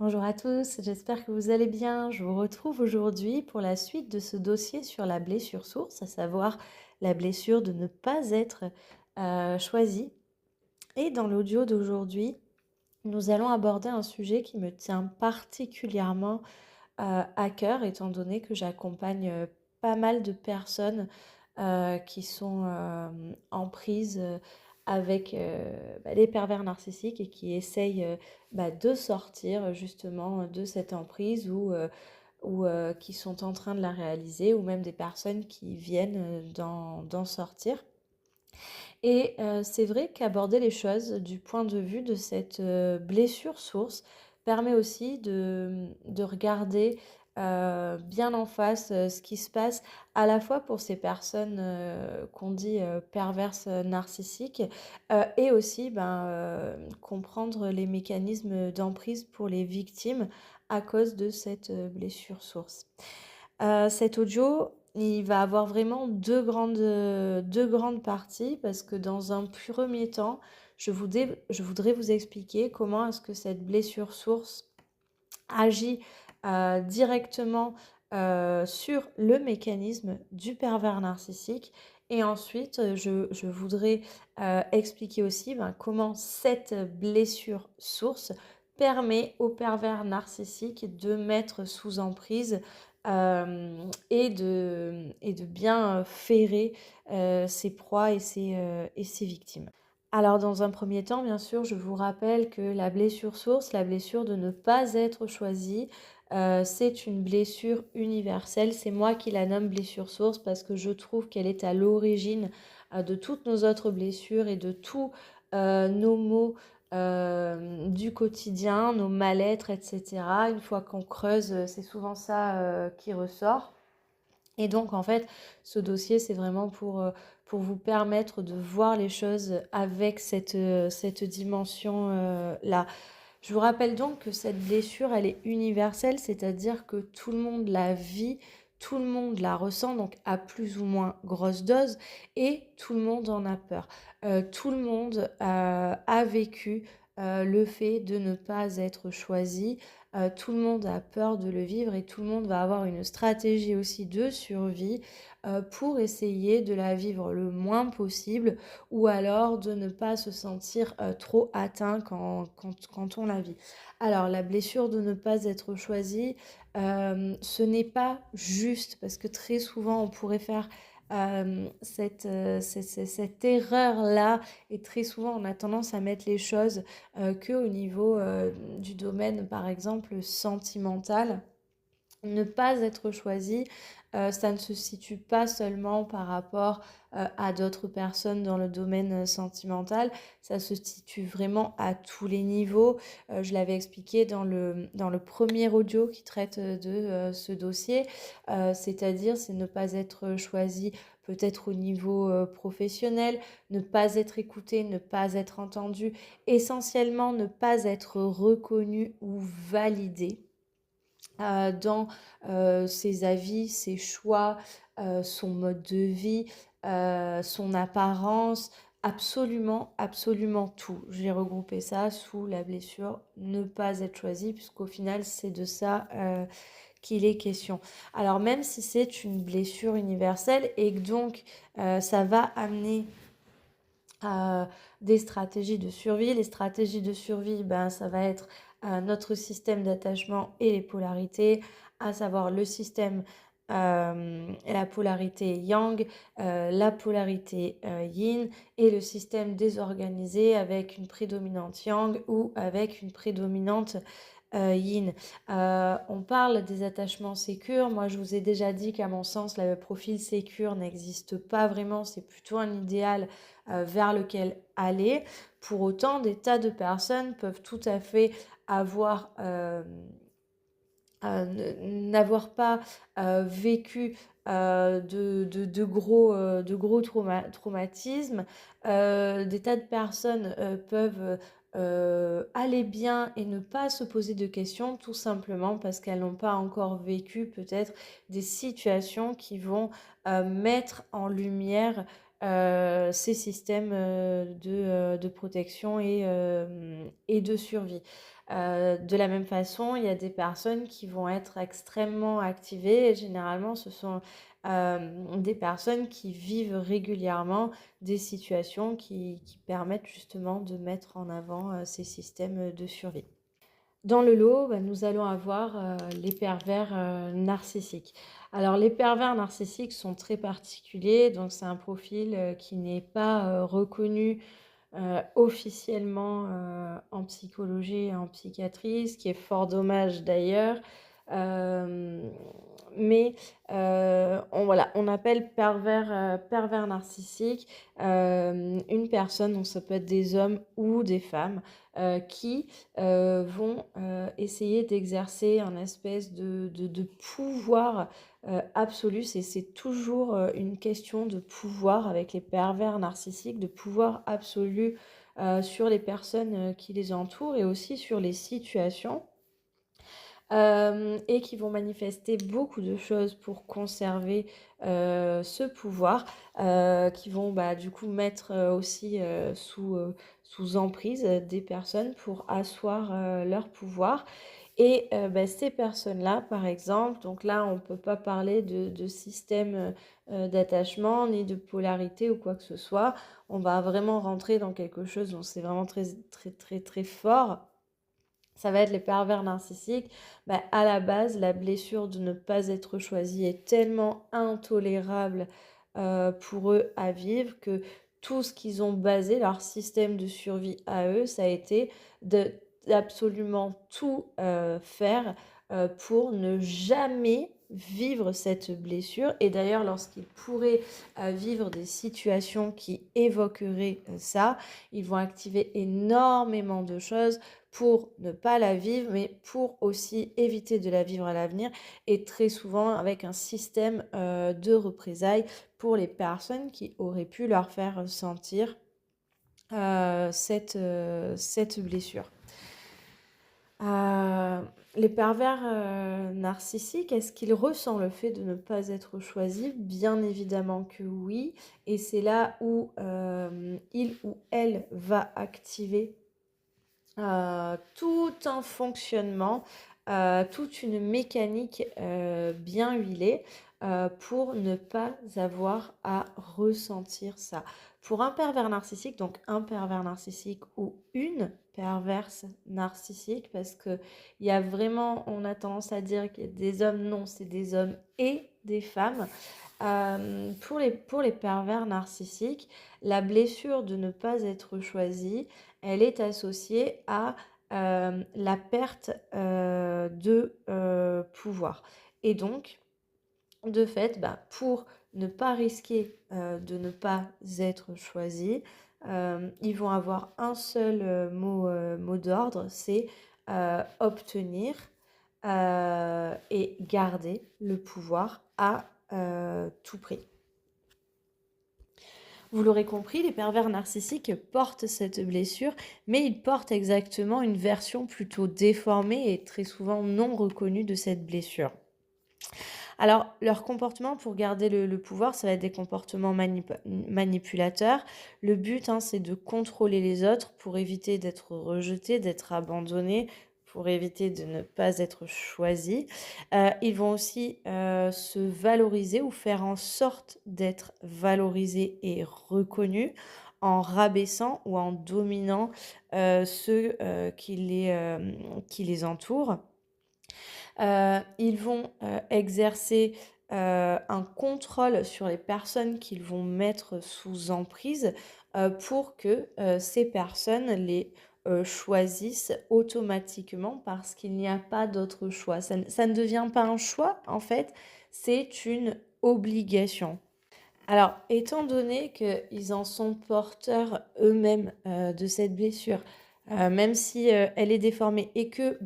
Bonjour à tous, j'espère que vous allez bien. Je vous retrouve aujourd'hui pour la suite de ce dossier sur la blessure source, à savoir la blessure de ne pas être choisie. Et dans l'audio d'aujourd'hui, nous allons aborder un sujet qui me tient particulièrement à cœur, étant donné que j'accompagne pas mal de personnes qui sont en prise avec les pervers narcissiques et qui essayent de sortir justement de cette emprise ou qui sont en train de la réaliser, ou même des personnes qui viennent d'en sortir. Et c'est vrai qu'aborder les choses du point de vue de cette blessure source permet aussi de regarder bien en face ce qui se passe à la fois pour ces personnes qu'on dit perverses narcissiques et aussi comprendre les mécanismes d'emprise pour les victimes à cause de cette blessure source. Cet audio, il va avoir vraiment deux grandes parties parce que dans un premier temps, je voudrais vous expliquer comment est-ce que cette blessure source agit directement sur le mécanisme du pervers narcissique. Et ensuite, je voudrais expliquer aussi comment cette blessure source permet au pervers narcissique de mettre sous emprise et de bien ferrer ses proies et ses victimes. Alors dans un premier temps, bien sûr, je vous rappelle que la blessure source, la blessure de ne pas être choisi, c'est une blessure universelle. C'est moi qui la nomme blessure source parce que je trouve qu'elle est à l'origine de toutes nos autres blessures et de tous nos maux du quotidien, nos mal-être, etc. Une fois qu'on creuse, c'est souvent ça qui ressort. Et donc, en fait, ce dossier, c'est vraiment pour vous permettre de voir les choses avec cette dimension-là. Je vous rappelle donc que cette blessure, elle est universelle, c'est-à-dire que tout le monde la vit, tout le monde la ressent, donc à plus ou moins grosse dose, et tout le monde en a peur. Tout le monde a vécu le fait de ne pas être choisi. Tout le monde a peur de le vivre et tout le monde va avoir une stratégie aussi de survie pour essayer de la vivre le moins possible ou alors de ne pas se sentir trop atteint quand on la vit. Alors la blessure de ne pas être choisi, ce n'est pas juste parce que très souvent on pourrait faire cette erreur-là et très souvent on a tendance à mettre les choses qu'au niveau du domaine par exemple sentimental. Ne pas être choisi, ça ne se situe pas seulement par rapport à d'autres personnes dans le domaine sentimental, ça se situe vraiment à tous les niveaux. Je l'avais expliqué dans le premier audio qui traite de ce dossier, c'est-à-dire c'est ne pas être choisi peut-être au niveau professionnel, ne pas être écouté, ne pas être entendu, essentiellement ne pas être reconnu ou validé dans ses avis, ses choix, son mode de vie, son apparence, absolument, absolument tout. J'ai regroupé ça sous la blessure ne pas être choisi, puisqu'au final, c'est de ça qu'il est question. Alors même si c'est une blessure universelle et que donc ça va amener des stratégies de survie. Les stratégies de survie, ça va être notre système d'attachement et les polarités, à savoir le système et la polarité yang, la polarité yin et le système désorganisé avec une prédominante yang ou avec une prédominante yin. On parle des attachements sécures. Moi, je vous ai déjà dit qu'à mon sens, le profil sécure n'existe pas vraiment. C'est plutôt un idéal vers lequel aller. Pour autant, des tas de personnes peuvent tout à fait avoir n'avoir pas vécu de gros traumatismes. Des tas de personnes peuvent aller bien et ne pas se poser de questions tout simplement parce qu'elles n'ont pas encore vécu peut-être des situations qui vont mettre en lumière ces systèmes de protection et de survie. De la même façon, il y a des personnes qui vont être extrêmement activées et généralement ce sont des personnes qui vivent régulièrement des situations qui permettent justement de mettre en avant ces systèmes de survie. Dans le lot, bah, nous allons avoir les pervers narcissiques. Alors, les pervers narcissiques sont très particuliers, donc c'est un profil qui n'est pas reconnu officiellement en psychologie et en psychiatrie, ce qui est fort dommage d'ailleurs. Euh, mais voilà, on appelle pervers narcissique une personne, donc ça peut être des hommes ou des femmes, qui vont essayer d'exercer un espèce de pouvoir absolu. C'est toujours une question de pouvoir avec les pervers narcissiques, de pouvoir absolu sur les personnes qui les entourent et aussi sur les situations. Et qui vont manifester beaucoup de choses pour conserver ce pouvoir, qui vont bah, du coup mettre aussi sous emprise des personnes pour asseoir leur pouvoir. Et bah, ces personnes-là, par exemple, donc là, on ne peut pas parler de système d'attachement, ni de polarité ou quoi que ce soit. On va vraiment rentrer dans quelque chose dont c'est vraiment très, très, très, très fort. Ça va être les pervers narcissiques. Bah, à la base, la blessure de ne pas être choisi est tellement intolérable pour eux à vivre que tout ce qu'ils ont basé, leur système de survie à eux, ça a été d'absolument tout faire pour ne jamais vivre cette blessure. Et d'ailleurs, lorsqu'ils pourraient vivre des situations qui évoqueraient ça, ils vont activer énormément de choses pour ne pas la vivre, mais pour aussi éviter de la vivre à l'avenir, et très souvent avec un système de représailles pour les personnes qui auraient pu leur faire ressentir cette blessure. Les pervers narcissiques, est-ce qu'ils ressentent le fait de ne pas être choisi? Bien évidemment que oui, et c'est là où il ou elle va activer tout un fonctionnement, toute une mécanique bien huilée pour ne pas avoir à ressentir ça. Pour un pervers narcissique, donc un pervers narcissique ou une perverse narcissique, parce que il y a vraiment, on a tendance à dire qu'il y a des hommes, non, c'est des hommes et des femmes. Pour les pervers narcissiques, la blessure de ne pas être choisi, elle est associée à la perte de pouvoir. Et donc, de fait, bah, pour ne pas risquer de ne pas être choisi, ils vont avoir un seul mot d'ordre, c'est obtenir et garder le pouvoir à tout prix. Vous l'aurez compris, les pervers narcissiques portent cette blessure, mais ils portent exactement une version plutôt déformée et très souvent non reconnue de cette blessure. Alors, leur comportement pour garder le pouvoir, ça va être des comportements manipulateurs. Le but, c'est de contrôler les autres pour éviter d'être rejeté, d'être abandonné, pour éviter de ne pas être choisi. Ils vont aussi se valoriser ou faire en sorte d'être valorisés et reconnus en rabaissant ou en dominant ceux qui les entourent. Ils vont exercer un contrôle sur les personnes qu'ils vont mettre sous emprise pour que ces personnes les choisissent automatiquement parce qu'il n'y a pas d'autre choix. Ça ne devient pas un choix, en fait, c'est une obligation. Alors, étant donné qu'ils en sont porteurs eux-mêmes de cette blessure, même si elle est déformée et que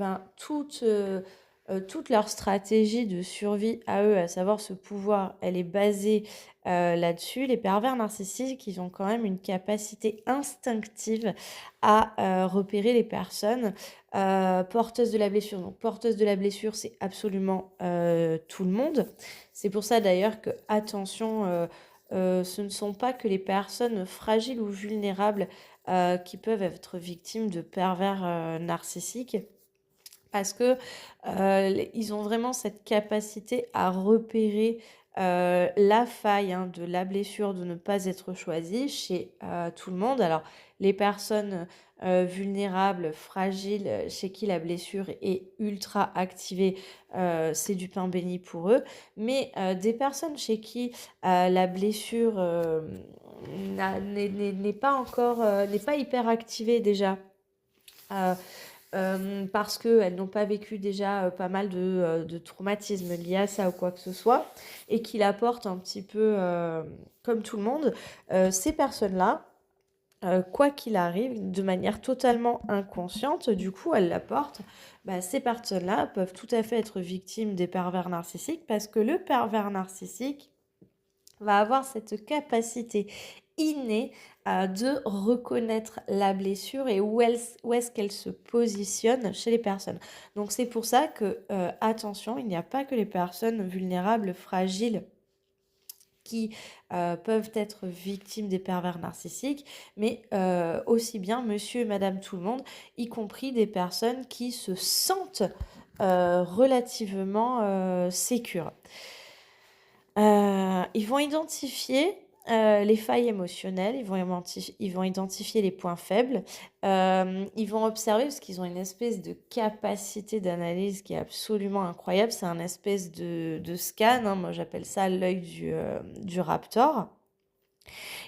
toute leur stratégie de survie à eux, à savoir ce pouvoir, elle est basée là-dessus, les pervers narcissiques, ils ont quand même une capacité instinctive à repérer les personnes porteuses de la blessure. Donc, porteuses de la blessure, c'est absolument tout le monde. C'est pour ça d'ailleurs que, attention, ce ne sont pas que les personnes fragiles ou vulnérables qui peuvent être victimes de pervers narcissiques. parce que ils ont vraiment cette capacité à repérer la faille de la blessure de ne pas être choisie chez tout le monde. Alors, les personnes vulnérables, fragiles, chez qui la blessure est ultra activée, c'est du pain béni pour eux. Mais des personnes chez qui la blessure n'est pas encore, n'est pas hyper activée déjà. euh, parce qu'elles n'ont pas vécu déjà pas mal de traumatismes liés à ça ou quoi que ce soit, et qui l'apportent un petit peu comme tout le monde, ces personnes-là, quoi qu'il arrive, de manière totalement inconsciente, du coup, elles l'apportent. Bah, ces personnes-là peuvent tout à fait être victimes des pervers narcissiques parce que le pervers narcissique va avoir cette capacité innée de reconnaître la blessure et où est-ce qu'elle se positionne chez les personnes. Donc c'est pour ça que, attention, il n'y a pas que les personnes vulnérables, fragiles qui peuvent être victimes des pervers narcissiques, mais aussi bien monsieur et madame tout le monde, y compris des personnes qui se sentent relativement sécures. Ils vont identifier les failles émotionnelles, ils vont identifier les points faibles, ils vont observer parce qu'ils ont une espèce de capacité d'analyse qui est absolument incroyable. C'est un espèce de scan, moi j'appelle ça l'œil du raptor.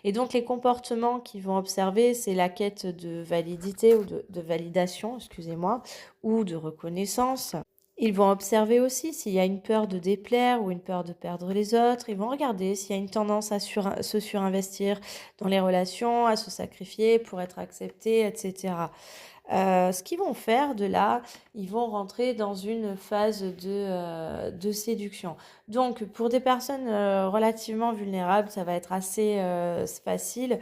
Et donc les comportements qu'ils vont observer, c'est la quête de validité ou de validation, excusez-moi, ou de reconnaissance. Ils vont observer aussi s'il y a une peur de déplaire ou une peur de perdre les autres. Ils vont regarder s'il y a une tendance à se surinvestir dans les relations, à se sacrifier pour être accepté, etc. Ce qu'ils vont faire de là, ils vont rentrer dans une phase de séduction. Donc, pour des personnes relativement vulnérables, ça va être assez facile.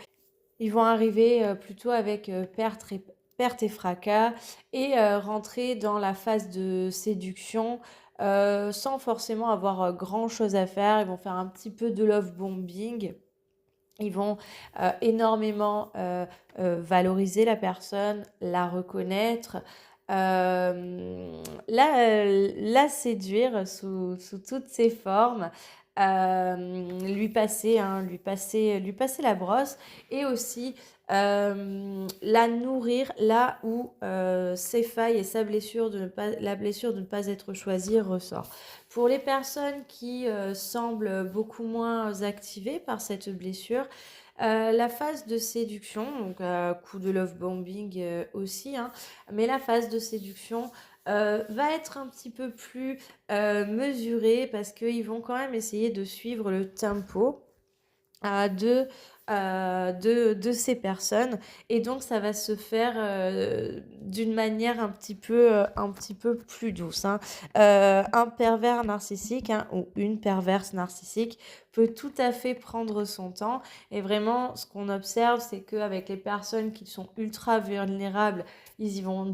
Ils vont arriver plutôt avec perte et fracas et rentrer dans la phase de séduction sans forcément avoir grand-chose à faire. Ils vont faire un petit peu de love bombing. Ils vont énormément valoriser la personne, la reconnaître, la séduire sous toutes ses formes, lui passer la brosse et aussi la nourrir là où ses failles et la blessure de ne pas être choisie ressort. Pour les personnes qui semblent beaucoup moins activées par cette blessure, la phase de séduction, donc coup de love bombing aussi, mais la phase de séduction va être un petit peu plus mesurée parce qu'ils vont quand même essayer de suivre le tempo de ces personnes. Et donc, ça va se faire d'une manière un petit peu plus douce. Un pervers narcissique ou une perverse narcissique peut tout à fait prendre son temps. Et vraiment, ce qu'on observe, c'est qu'avec les personnes qui sont ultra vulnérables, ils y vont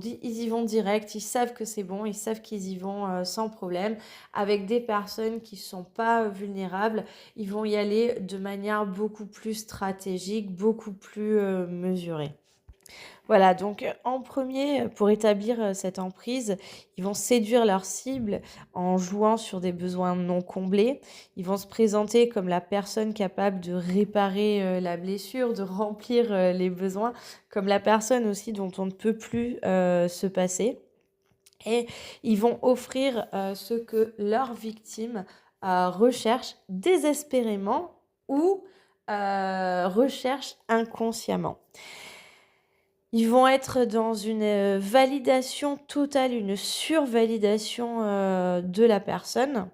direct, ils savent que c'est bon, ils savent qu'ils y vont sans problème. Avec des personnes qui ne sont pas vulnérables, ils vont y aller de manière beaucoup plus stratégique, beaucoup plus mesurée. Voilà, donc en premier, pour établir cette emprise, ils vont séduire leur cible en jouant sur des besoins non comblés. Ils vont se présenter comme la personne capable de réparer la blessure, de remplir les besoins, comme la personne aussi dont on ne peut plus se passer. Et ils vont offrir ce que leur victime recherche désespérément ou recherche inconsciemment. Ils vont être dans une validation totale, une survalidation de la personne,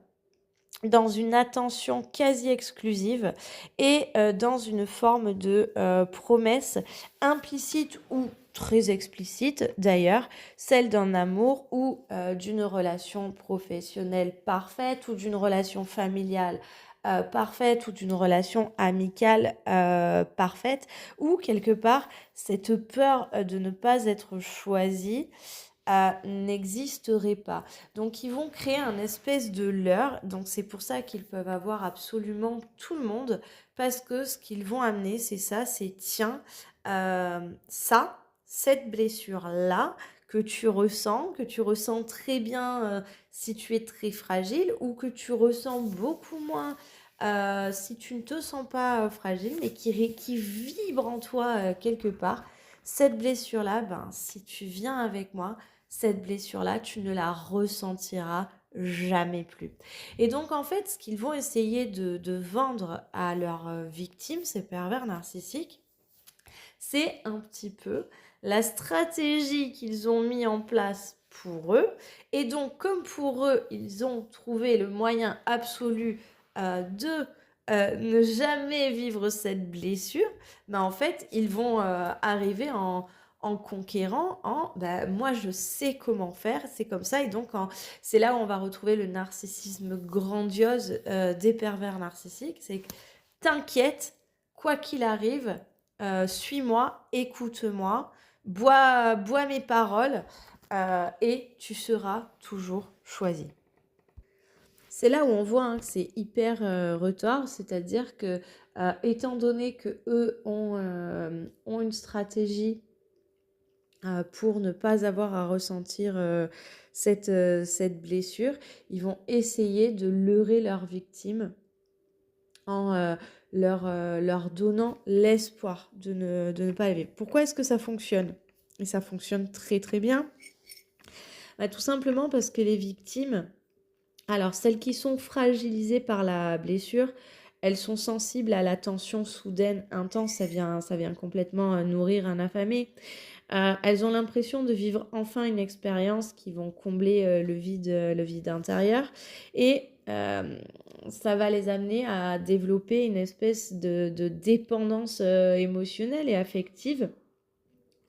dans une attention quasi exclusive et dans une forme de promesse implicite ou très explicite d'ailleurs, celle d'un amour ou d'une relation professionnelle parfaite ou d'une relation familiale parfaite ou d'une relation amicale parfaite, ou quelque part cette peur de ne pas être choisi n'existerait pas. Donc ils vont créer un espèce de leurre, donc c'est pour ça qu'ils peuvent avoir absolument tout le monde, parce que ce qu'ils vont amener, c'est ça, c'est tiens, cette blessure-là que tu ressens très bien si tu es très fragile ou que tu ressens beaucoup moins si tu ne te sens pas fragile, mais qui vibre en toi quelque part. Cette blessure-là, ben, si tu viens avec moi, cette blessure-là, tu ne la ressentiras jamais plus. Et donc, en fait, ce qu'ils vont essayer de vendre à leurs victimes, ces pervers narcissiques, c'est un petit peu la stratégie qu'ils ont mis en place pour eux. Et donc, comme pour eux, ils ont trouvé le moyen absolu de ne jamais vivre cette blessure, ben en fait, ils vont arriver en conquérant, moi je sais comment faire, c'est comme ça. Et donc, c'est là où on va retrouver le narcissisme grandiose des pervers narcissiques. C'est que t'inquiète, quoi qu'il arrive, suis-moi, écoute-moi, bois mes paroles et tu seras toujours choisi. C'est là où on voit que c'est hyper retors, c'est-à-dire que étant donné que eux ont une stratégie pour ne pas avoir à ressentir cette blessure, ils vont essayer de leurrer leurs victimes en leur donnant l'espoir de ne pas vivre. Pourquoi est-ce que ça fonctionne? Et ça fonctionne très très bien. Tout simplement parce que les victimes, alors celles qui sont fragilisées par la blessure, elles sont sensibles à la tension soudaine, intense, ça vient complètement nourrir un affamé. Elles ont l'impression de vivre enfin une expérience qui vont combler le vide intérieur. Et ça va les amener à développer une espèce de dépendance émotionnelle et affective.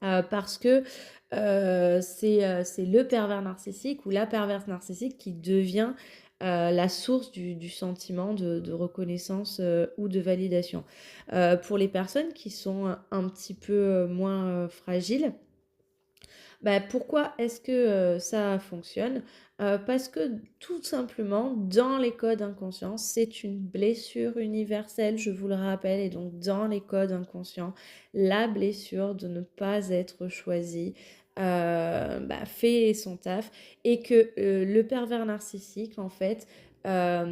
Parce que c'est le pervers narcissique ou la perverse narcissique qui devient la source du sentiment de reconnaissance ou de validation. Pour les personnes qui sont un petit peu moins fragiles, pourquoi est-ce que ça fonctionne? Parce que tout simplement, dans les codes inconscients, c'est une blessure universelle, je vous le rappelle. Et donc, dans les codes inconscients, la blessure de ne pas être choisi fait son taf. Et que le pervers narcissique, en fait, a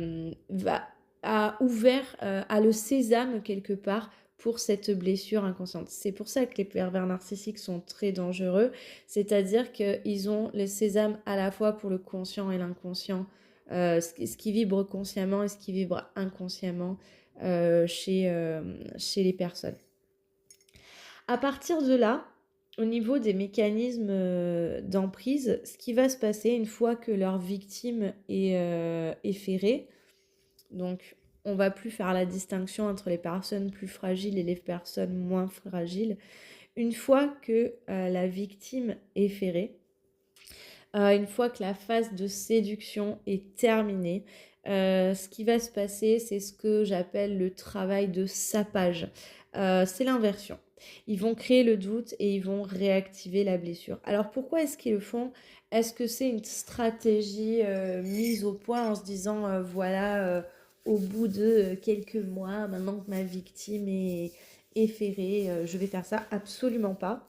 ouvert, a le sésame quelque part pour cette blessure inconsciente. C'est pour ça que les pervers narcissiques sont très dangereux, c'est-à-dire qu'ils ont le sésame à la fois pour le conscient et l'inconscient, ce qui vibre consciemment et ce qui vibre inconsciemment chez les personnes. À partir de là, au niveau des mécanismes d'emprise, ce qui va se passer une fois que leur victime est ferrée, donc on va plus faire la distinction entre les personnes plus fragiles et les personnes moins fragiles. Une fois que la victime est ferrée, une fois que la phase de séduction est terminée, ce qui va se passer, c'est ce que j'appelle le travail de sapage. C'est l'inversion. Ils vont créer le doute et ils vont réactiver la blessure. Alors pourquoi est-ce qu'ils le font? Est-ce que c'est une stratégie mise au point en se disant voilà, au bout de quelques mois, maintenant que ma victime est ferrée, je vais faire ça? Absolument pas.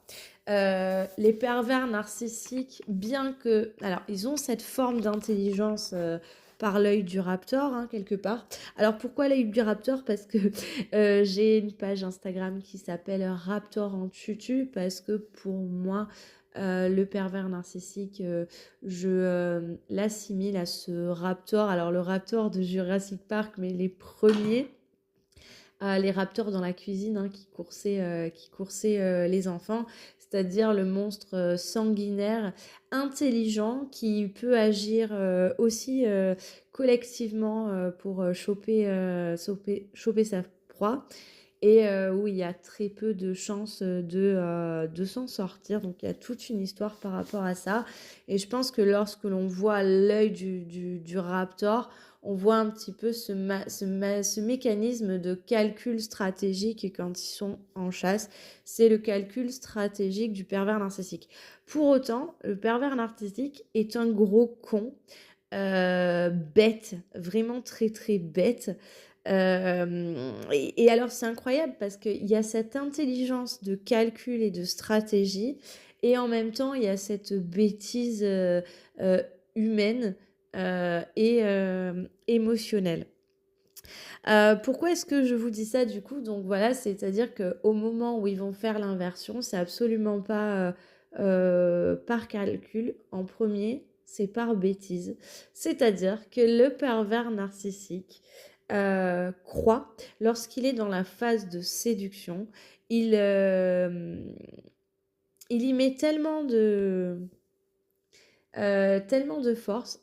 Les pervers narcissiques, bien que... Alors, ils ont cette forme d'intelligence par l'œil du raptor, quelque part. Alors, pourquoi l'œil du raptor? Parce que j'ai une page Instagram qui s'appelle Raptor en tutu, parce que pour moi, le pervers narcissique, je l'assimile à ce raptor. Alors, le raptor de Jurassic Park, mais les premiers... les raptors dans la cuisine qui coursaient les enfants, c'est-à-dire le monstre sanguinaire, intelligent, qui peut agir aussi collectivement pour choper sa proie, et où il y a très peu de chances de s'en sortir. Donc il y a toute une histoire par rapport à ça. Et je pense que lorsque l'on voit l'œil du raptor, on voit un petit peu ce mécanisme de calcul stratégique quand ils sont en chasse. C'est le calcul stratégique du pervers narcissique. Pour autant, le pervers narcissique est un gros con, bête, vraiment très très bête. Et alors c'est incroyable parce qu'il y a cette intelligence de calcul et de stratégie, et en même temps, il y a cette bêtise euh, humaine et émotionnelle. Pourquoi est-ce que je vous dis ça du coup? Donc voilà, c'est-à-dire qu'au moment où ils vont faire l'inversion, c'est absolument pas par calcul en premier, c'est par bêtise. C'est-à-dire que le pervers narcissique croit, lorsqu'il est dans la phase de séduction, il, euh, il y met tellement de force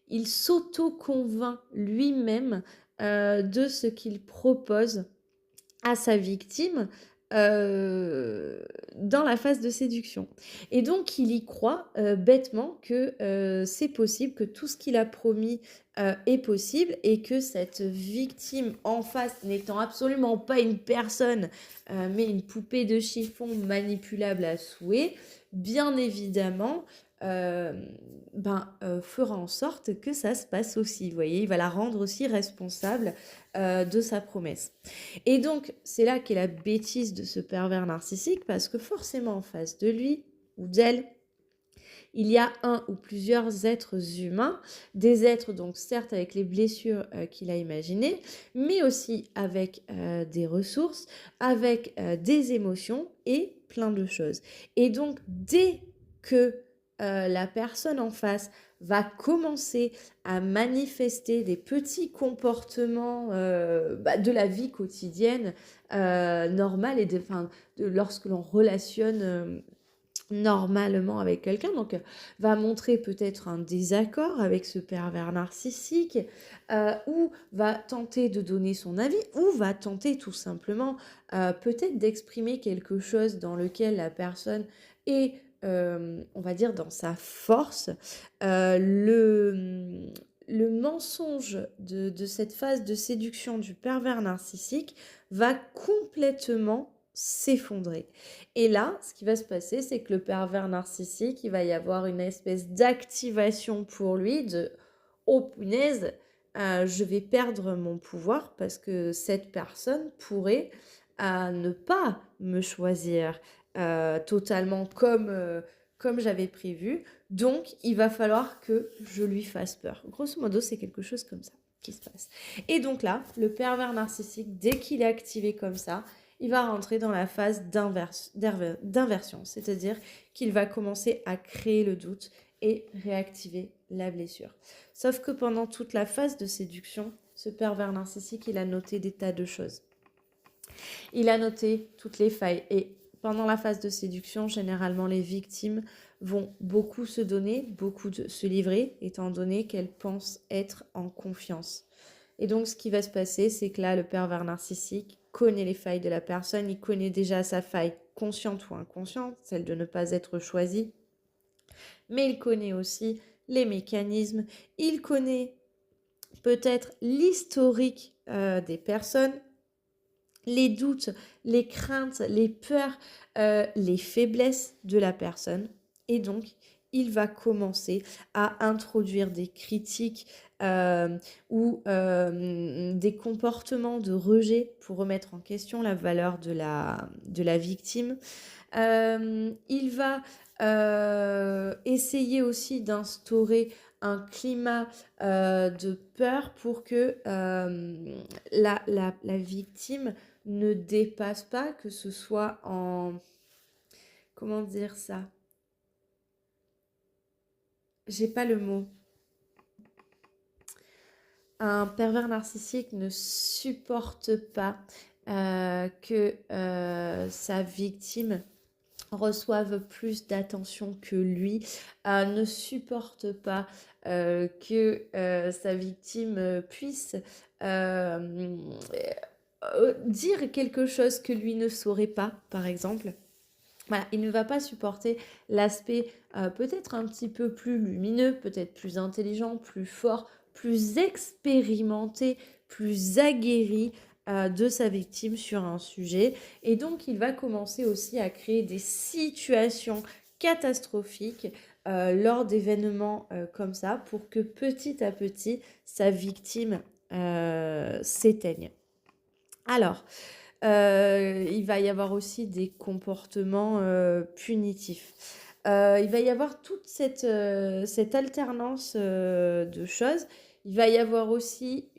il s'auto-convainc lui-même de ce qu'il propose à sa victime euh, dans la phase de séduction. Et donc, il y croit bêtement que c'est possible, que tout ce qu'il a promis est possible et que cette victime en face, n'étant absolument pas une personne, mais une poupée de chiffon manipulable à souhait, bien évidemment, euh, fera en sorte que ça se passe aussi. Vous voyez, il va la rendre aussi responsable de sa promesse. Et donc, c'est là qu'est la bêtise de ce pervers narcissique, parce que forcément en face de lui ou d'elle, il y a un ou plusieurs êtres humains, des êtres donc certes avec les blessures qu'il a imaginées, mais aussi avec des ressources, avec des émotions et plein de choses. Et donc, dès que la personne en face va commencer à manifester des petits comportements de la vie quotidienne normale et lorsque l'on relationne normalement avec quelqu'un, donc va montrer peut-être un désaccord avec ce pervers narcissique, ou va tenter de donner son avis, ou va tenter tout simplement peut-être d'exprimer quelque chose dans lequel la personne est, on va dire, dans sa force. Le mensonge de cette phase de séduction du pervers narcissique va complètement s'effondrer. Et là, ce qui va se passer, c'est que le pervers narcissique, il va y avoir une espèce d'activation pour lui de oh punaise, je vais perdre mon pouvoir parce que cette personne pourrait ne pas me choisir totalement comme j'avais prévu. Donc, il va falloir que je lui fasse peur. Grosso modo, c'est quelque chose comme ça qui se passe. Et donc là, le pervers narcissique, dès qu'il est activé comme ça, il va rentrer dans la phase d'inversion, c'est-à-dire qu'il va commencer à créer le doute et réactiver la blessure. Sauf que pendant toute la phase de séduction, ce pervers narcissique, il a noté des tas de choses. Il a noté toutes les failles et pendant la phase de séduction, généralement les victimes vont beaucoup se donner, se livrer, étant donné qu'elles pensent être en confiance. Et donc, ce qui va se passer, c'est que là, le pervers narcissique connaît les failles de la personne, il connaît déjà sa faille consciente ou inconsciente, celle de ne pas être choisi, mais il connaît aussi les mécanismes, il connaît peut-être l'historique des personnes, les doutes, les craintes, les peurs, les faiblesses de la personne. Et donc, il va commencer à introduire des critiques ou des comportements de rejet pour remettre en question la valeur de la victime. Il va essayer aussi d'instaurer un climat de peur pour que la victime ne dépasse pas, que ce soit en... Comment dire ça? J'ai pas le mot. Un pervers narcissique ne supporte pas que sa victime reçoive plus d'attention que lui, ne supporte pas que sa victime puisse dire quelque chose que lui ne saurait pas, par exemple. Voilà, il ne va pas supporter l'aspect peut-être un petit peu plus lumineux, peut-être plus intelligent, plus fort, plus expérimenté, plus aguerri de sa victime sur un sujet. Et donc, il va commencer aussi à créer des situations catastrophiques lors d'événements comme ça pour que petit à petit, sa victime s'éteigne. Alors, Il va y avoir aussi des comportements punitifs. Il va y avoir toute cette alternance de choses. Il va y avoir aussi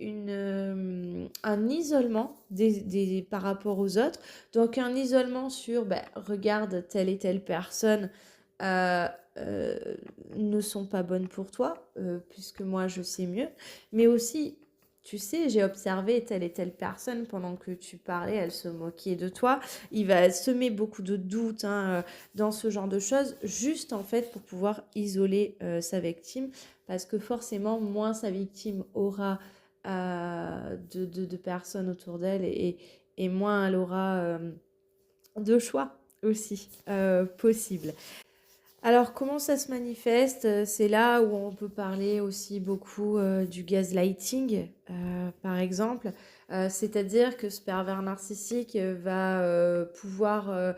un isolement par rapport aux autres. Donc un isolement sur, ben, regarde, telle et telle personne euh, euh, ne sont pas bonnes pour toi, puisque moi je sais mieux. Mais aussi, tu sais, j'ai observé telle et telle personne pendant que tu parlais, elle se moquait de toi. Il va semer beaucoup de doutes hein, dans ce genre de choses, juste en fait pour pouvoir isoler sa victime, parce que forcément, moins sa victime aura de personnes autour d'elle et moins elle aura de choix aussi possible. Alors, comment ça se manifeste? C'est là où on peut parler aussi beaucoup du gaslighting, par exemple. C'est-à-dire que ce pervers narcissique va pouvoir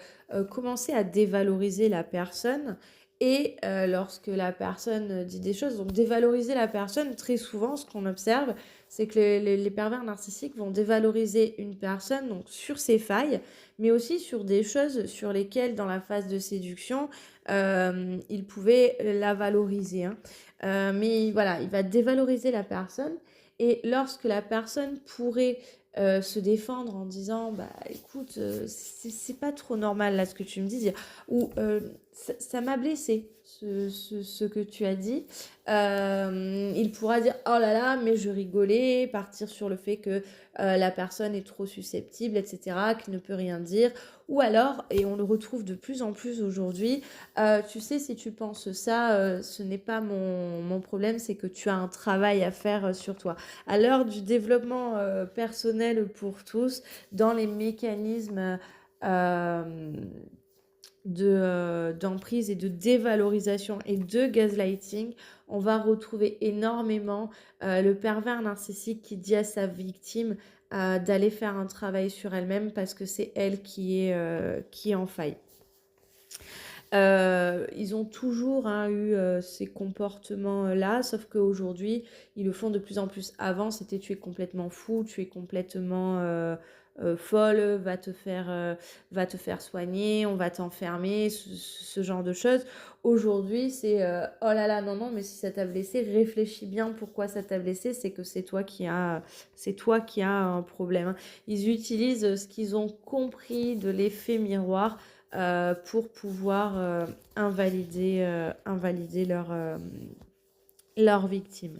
commencer à dévaloriser la personne. Et lorsque la personne dit des choses, donc dévaloriser la personne, très souvent, ce qu'on observe, c'est que les pervers narcissiques vont dévaloriser une personne donc, sur ses failles, mais aussi sur des choses sur lesquelles, dans la phase de séduction, il pouvait la valoriser. Hein. Mais voilà, il va dévaloriser la personne. Et lorsque la personne pourrait se défendre en disant, bah écoute, c'est pas trop normal là ce que tu me dis, ou ça m'a blessé ce que tu as dit, il pourra dire, oh là là, mais je rigolais, partir sur le fait que la personne est trop susceptible, etc., qu'il ne peut rien dire. Ou alors, et on le retrouve de plus en plus aujourd'hui, tu sais, si tu penses ça, ce n'est pas mon problème, c'est que tu as un travail à faire sur toi. À l'heure du développement personnel pour tous, dans les mécanismes euh, d'emprise et de dévalorisation et de gaslighting, on va retrouver énormément le pervers narcissique qui dit à sa victime d'aller faire un travail sur elle-même parce que c'est elle qui est en faille. Ils ont toujours hein, eu ces comportements-là, sauf qu'aujourd'hui, ils le font de plus en plus. Avant, c'était tu es complètement fou, tu es complètement folle, va te faire soigner, on va t'enfermer, ce genre de choses. Aujourd'hui, c'est oh là là, non, non, mais si ça t'a blessé, réfléchis bien pourquoi ça t'a blessé, c'est que c'est toi qui as un problème. Ils utilisent ce qu'ils ont compris de l'effet miroir pour pouvoir invalider leur victime.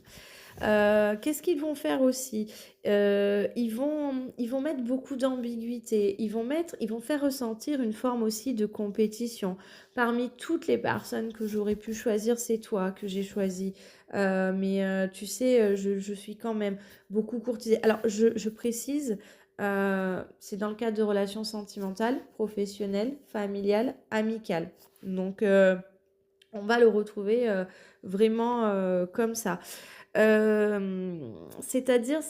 Qu'est-ce qu'ils vont faire aussi ils vont mettre beaucoup d'ambiguïté. Ils vont faire ressentir une forme aussi de compétition. Parmi toutes les personnes que j'aurais pu choisir, c'est toi que j'ai choisi. Mais tu sais, je suis quand même beaucoup courtisée. Alors, je précise, c'est dans le cadre de relations sentimentales, professionnelles, familiales, amicales. Donc, on va le retrouver vraiment comme ça. C'est-à-dire,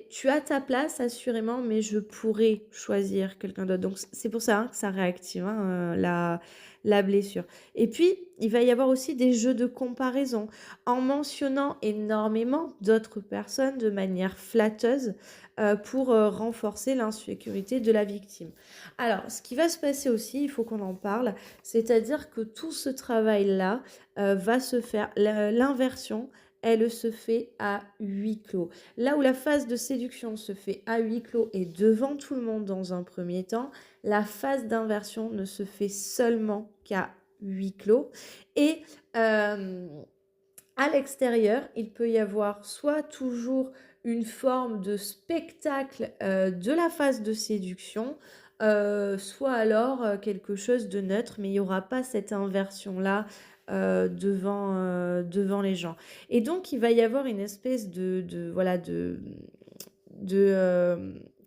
tu as ta place assurément, mais je pourrais choisir quelqu'un d'autre. Donc, c'est pour ça hein, que ça réactive hein, la blessure. Et puis, il va y avoir aussi des jeux de comparaison en mentionnant énormément d'autres personnes de manière flatteuse pour renforcer l'insécurité de la victime. Alors, ce qui va se passer aussi, il faut qu'on en parle, c'est-à-dire que tout ce travail-là va se faire, l'inversion, elle se fait à huis clos. Là où la phase de séduction se fait à huis clos et devant tout le monde dans un premier temps, la phase d'inversion ne se fait seulement qu'à huis clos. Et à l'extérieur, il peut y avoir soit toujours une forme de spectacle de la phase de séduction, soit alors quelque chose de neutre, mais il n'y aura pas cette inversion-là devant les gens. Et donc, il va y avoir une espèce voilà, de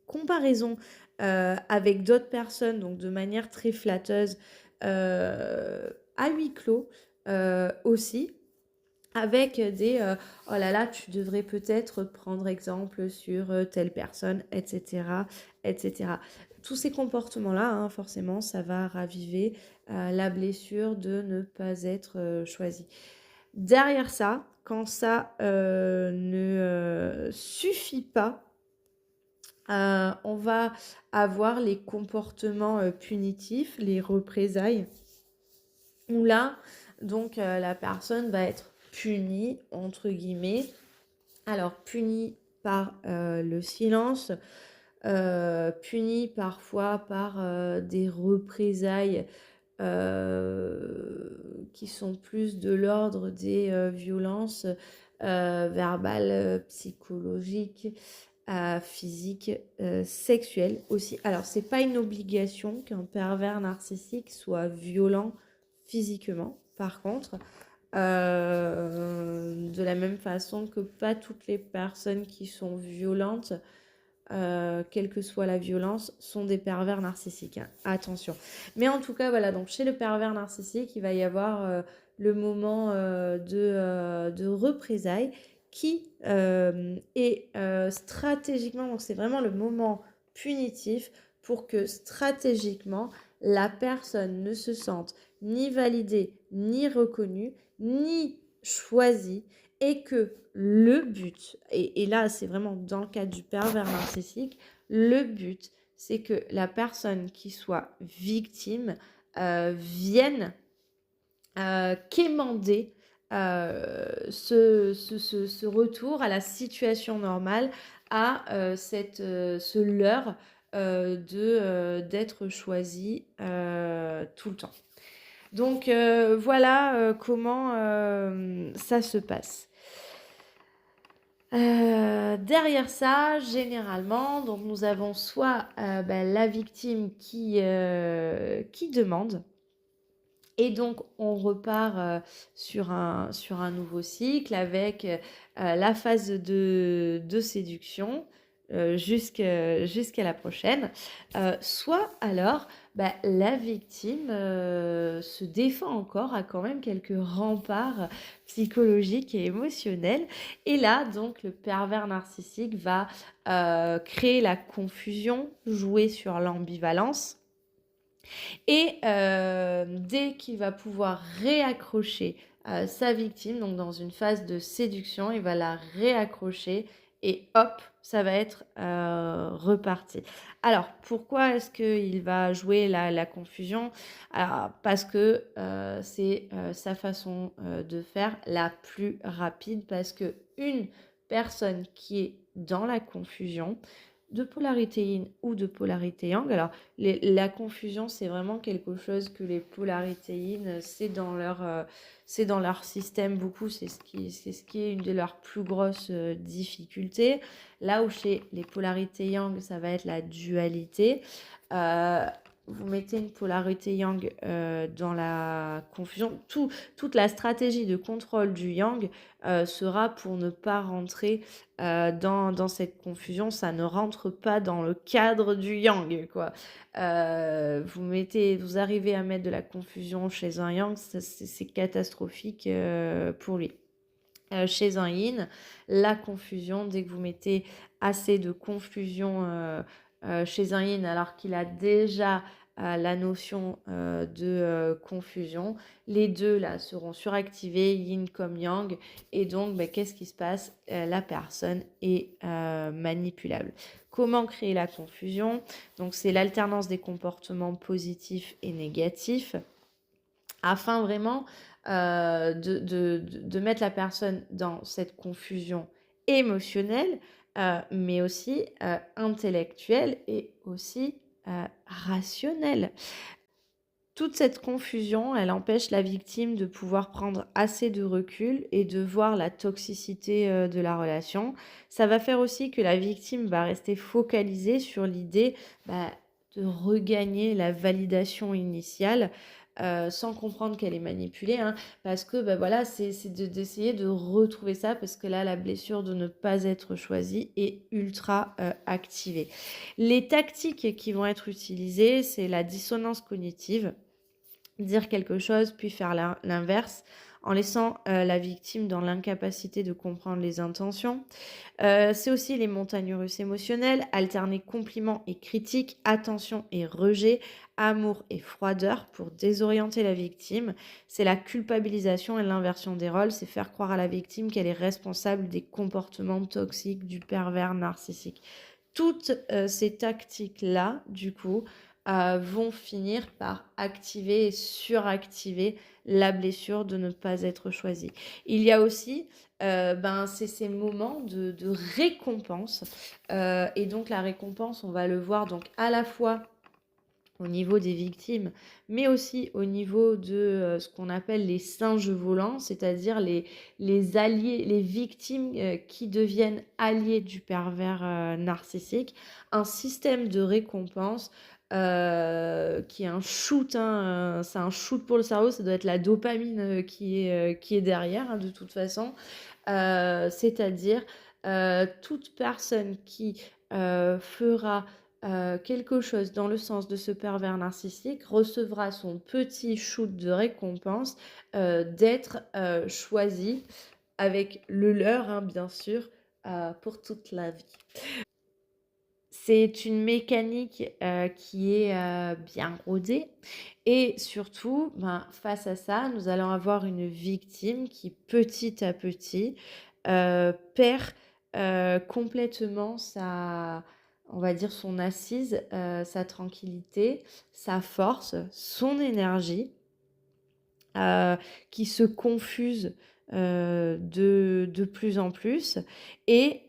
comparaison avec d'autres personnes, donc de manière très flatteuse, à huis clos aussi avec des oh là là, tu devrais peut-être prendre exemple sur telle personne, etc., etc. Tous ces comportements-là, hein, forcément, ça va raviver la blessure de ne pas être choisi. Derrière ça, quand ça ne suffit pas, On va avoir les comportements punitifs, les représailles, où là, donc, la personne va être punie, entre guillemets. Alors, punie par le silence, punie parfois par des représailles qui sont plus de l'ordre des violences verbales, psychologiques, physiques, sexuelles aussi. Alors, c'est pas une obligation qu'un pervers narcissique soit violent physiquement. Par contre, de la même façon que pas toutes les personnes qui sont violentes, quelle que soit la violence, sont des pervers narcissiques, hein. Attention. Mais en tout cas, voilà, donc chez le pervers narcissique, il va y avoir le moment de représailles qui est stratégiquement, donc c'est vraiment le moment punitif pour que stratégiquement, la personne ne se sente ni validée, ni reconnue, ni choisie, et que le but, et là c'est vraiment dans le cadre du pervers narcissique, le but c'est que la personne qui soit victime vienne quémander ce retour à la situation normale, à ce leurre d'être choisi tout le temps. Donc voilà comment ça se passe. Derrière ça, généralement, donc nous avons soit la victime qui demande, et donc on repart sur un nouveau cycle avec la phase de séduction jusqu'à la prochaine. Soit alors la victime se défend encore, a quand même quelques remparts psychologiques et émotionnels. Et là, donc, le pervers narcissique va créer la confusion, jouer sur l'ambivalence. Et dès qu'il va pouvoir réaccrocher sa victime, donc dans une phase de séduction, il va la réaccrocher et hop, ça va être reparti. Alors, pourquoi est-ce qu'il va jouer la confusion? Alors, parce que c'est sa façon de faire la plus rapide, parce que une personne qui est dans la confusion, de polarité yin ou de polarité yang. Alors, la confusion, c'est vraiment quelque chose que les polarités yin, c'est dans leur système beaucoup, c'est ce qui est une de leurs plus grosses difficultés. Là où chez les polarités yang, ça va être la dualité. Vous mettez une polarité yang dans la confusion. Toute la stratégie de contrôle du yang sera pour ne pas rentrer dans cette confusion. Ça ne rentre pas dans le cadre du yang, quoi. Vous arrivez à mettre de la confusion chez un yang, c'est catastrophique pour lui. Chez un yin, la confusion, dès que vous mettez assez de confusion chez un yin, alors qu'il a déjà la notion de confusion, les deux là seront suractivés, yin comme yang, et donc qu'est-ce qui se passe? La personne est manipulable. Comment créer la confusion? Donc c'est l'alternance des comportements positifs et négatifs, afin vraiment de mettre la personne dans cette confusion émotionnelle, mais aussi intellectuelle et aussi rationnelle. Toute cette confusion, elle empêche la victime de pouvoir prendre assez de recul et de voir la toxicité de la relation. Ça va faire aussi que la victime va rester focalisée sur l'idée de regagner la validation initiale, sans comprendre qu'elle est manipulée, hein, parce que voilà, c'est d'essayer de retrouver ça, parce que là, la blessure de ne pas être choisie est ultra activée. Les tactiques qui vont être utilisées, c'est la dissonance cognitive, dire quelque chose puis faire l'inverse, en laissant la victime dans l'incapacité de comprendre les intentions. C'est aussi les montagnes russes émotionnelles, alterner compliments et critiques, attention et rejet, amour et froideur pour désorienter la victime. C'est la culpabilisation et l'inversion des rôles, c'est faire croire à la victime qu'elle est responsable des comportements toxiques du pervers narcissique. toutes ces tactiques-là, du coup, vont finir par activer et suractiver la blessure de ne pas être choisi. Il y a aussi c'est ces moments de récompense. Et donc la récompense, on va le voir donc à la fois au niveau des victimes, mais aussi au niveau de ce qu'on appelle les singes volants, c'est-à-dire les alliés, les victimes qui deviennent alliés du pervers narcissique. Un système de récompense qui est un shoot, hein, c'est un shoot pour le cerveau, ça doit être la dopamine qui est derrière, hein, de toute façon. C'est-à-dire toute personne qui fera quelque chose dans le sens de ce pervers narcissique recevra son petit shoot de récompense d'être choisi avec le leur, hein, bien sûr, pour toute la vie. C'est une mécanique qui est bien rodée et surtout, face à ça, nous allons avoir une victime qui petit à petit perd complètement on va dire son assise, sa tranquillité, sa force, son énergie, qui se confuse de plus en plus et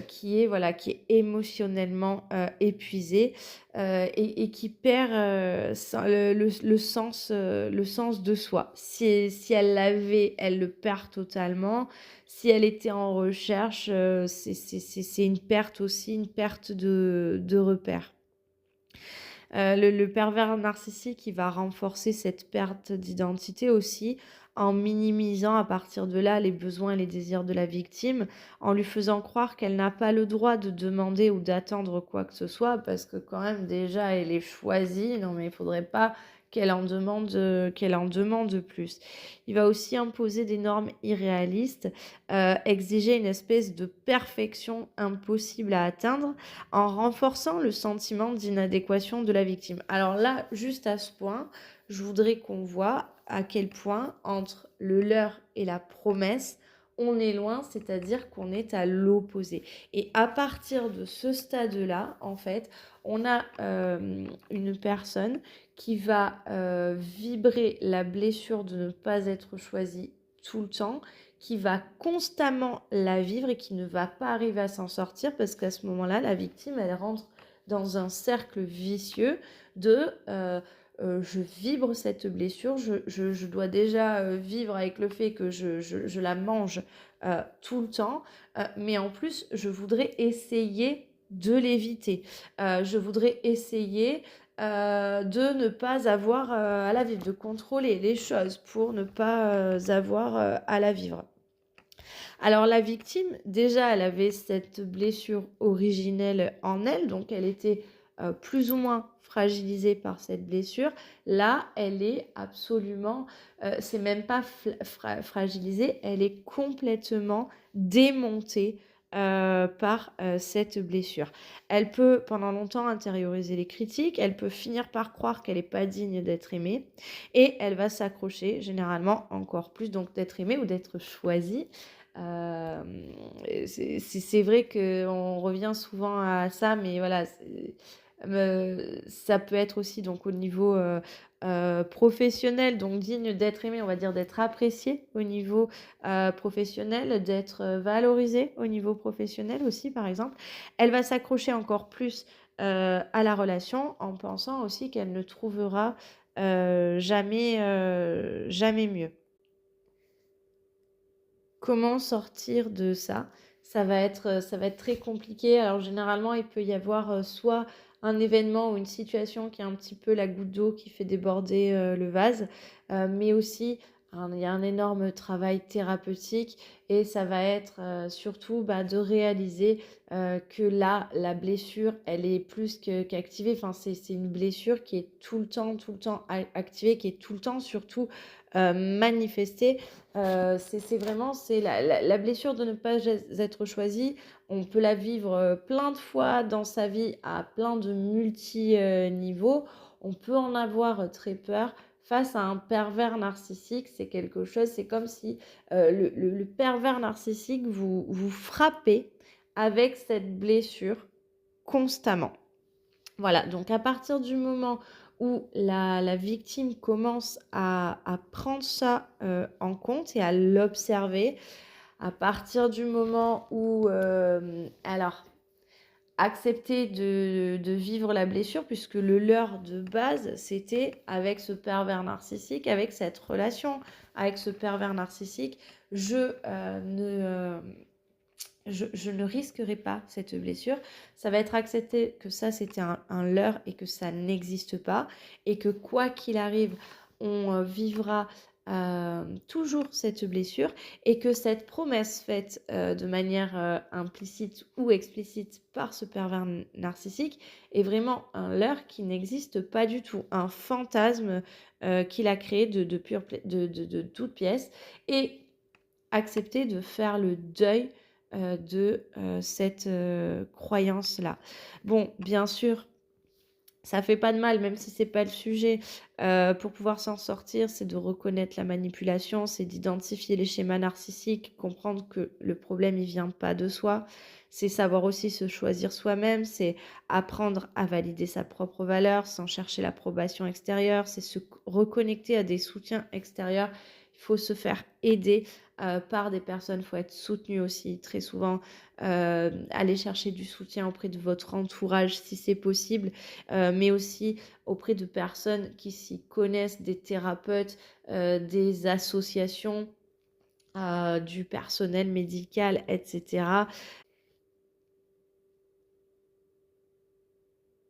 qui est émotionnellement épuisée et qui perd le sens de soi. Si elle l'avait, elle le perd totalement. Si elle était en recherche, c'est une perte aussi, une perte de repères. Le pervers narcissique, il va renforcer cette perte d'identité aussi en minimisant à partir de là les besoins et les désirs de la victime, en lui faisant croire qu'elle n'a pas le droit de demander ou d'attendre quoi que ce soit, parce que quand même déjà elle est choisie, non mais il faudrait pas qu'elle en demande plus. Il va aussi imposer des normes irréalistes, exiger une espèce de perfection impossible à atteindre, en renforçant le sentiment d'inadéquation de la victime. Alors là, juste à ce point, je voudrais qu'on voit à quel point entre le leurre et la promesse, on est loin, c'est-à-dire qu'on est à l'opposé. Et à partir de ce stade-là, en fait, on a une personne qui va vibrer la blessure de ne pas être choisie tout le temps, qui va constamment la vivre et qui ne va pas arriver à s'en sortir parce qu'à ce moment-là, la victime, elle rentre dans un cercle vicieux de je vibre cette blessure, je dois déjà vivre avec le fait que je la mange tout le temps, mais en plus, je voudrais essayer de l'éviter. Je voudrais essayer de ne pas avoir à la vivre, de contrôler les choses pour ne pas avoir à la vivre. Alors la victime, déjà, elle avait cette blessure originelle en elle, donc elle était plus ou moins fragilisée par cette blessure. Là, elle est absolument, c'est même pas fragilisée, elle est complètement démontée par cette blessure. Elle peut pendant longtemps intérioriser les critiques, elle peut finir par croire qu'elle n'est pas digne d'être aimée et elle va s'accrocher généralement encore plus donc d'être aimée ou d'être choisie. C'est vrai qu'on revient souvent à ça, mais voilà, ça peut être aussi donc au niveau professionnel, donc digne d'être aimé, on va dire d'être apprécié au niveau professionnel, d'être valorisé au niveau professionnel aussi, par exemple. Elle va s'accrocher encore plus à la relation en pensant aussi qu'elle ne trouvera jamais mieux. Comment sortir de ça? Ça va être très compliqué. Alors généralement, il peut y avoir soit un événement ou une situation qui est un petit peu la goutte d'eau qui fait déborder le vase, mais aussi il y a un énorme travail thérapeutique et ça va être surtout de réaliser que là, la blessure, elle est plus qu'activée. Enfin, c'est une blessure qui est tout le temps activée, qui est tout le temps surtout manifestée. C'est vraiment la blessure de ne pas être choisi. On peut la vivre plein de fois dans sa vie à plein de multi-niveaux. On peut en avoir très peur. Face à un pervers narcissique, c'est quelque chose, c'est comme si le pervers narcissique vous frappez avec cette blessure constamment. Voilà, donc à partir du moment où la victime commence à prendre ça en compte et à l'observer, à partir du moment où, alors, accepter de vivre la blessure, puisque le leurre de base, c'était avec ce pervers narcissique, avec cette relation avec ce pervers narcissique, je ne risquerai pas cette blessure. Ça va être accepté que ça, c'était un leurre et que ça n'existe pas. Et que quoi qu'il arrive, on vivra toujours cette blessure. Et que cette promesse faite de manière implicite ou explicite par ce pervers narcissique est vraiment un leurre qui n'existe pas du tout. Un fantasme qu'il a créé de toute pièce. Et accepter de faire le deuil de cette croyance-là. Bon, bien sûr, ça fait pas de mal, même si c'est pas le sujet. Pour pouvoir s'en sortir, c'est de reconnaître la manipulation, c'est d'identifier les schémas narcissiques, comprendre que le problème, il vient pas de soi. C'est savoir aussi se choisir soi-même, c'est apprendre à valider sa propre valeur sans chercher l'approbation extérieure, c'est se reconnecter à des soutiens extérieurs. Il faut se faire aider par des personnes, il faut être soutenu aussi très souvent. Aller chercher du soutien auprès de votre entourage si c'est possible, mais aussi auprès de personnes qui s'y connaissent, des thérapeutes, des associations, du personnel médical, etc.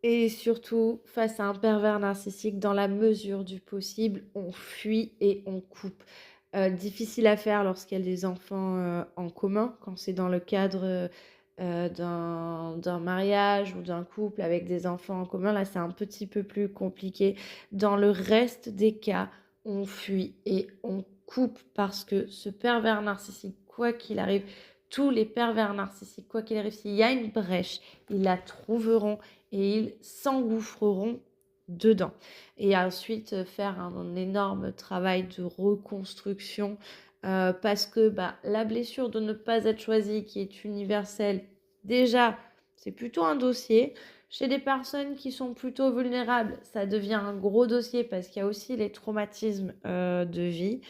Et surtout, face à un pervers narcissique, dans la mesure du possible, on fuit et on coupe. Difficile à faire lorsqu'il y a des enfants en commun, quand c'est dans le cadre d'un mariage ou d'un couple avec des enfants en commun. Là, c'est un petit peu plus compliqué. Dans le reste des cas, on fuit et on coupe parce que ce pervers narcissique, quoi qu'il arrive, tous les pervers narcissiques, quoi qu'il arrive, s'il y a une brèche, ils la trouveront et ils s'engouffreront dedans. Et ensuite, faire un énorme travail de reconstruction parce que la blessure de ne pas être choisie, qui est universelle, déjà, c'est plutôt un dossier. Chez des personnes qui sont plutôt vulnérables, ça devient un gros dossier parce qu'il y a aussi les traumatismes de vie.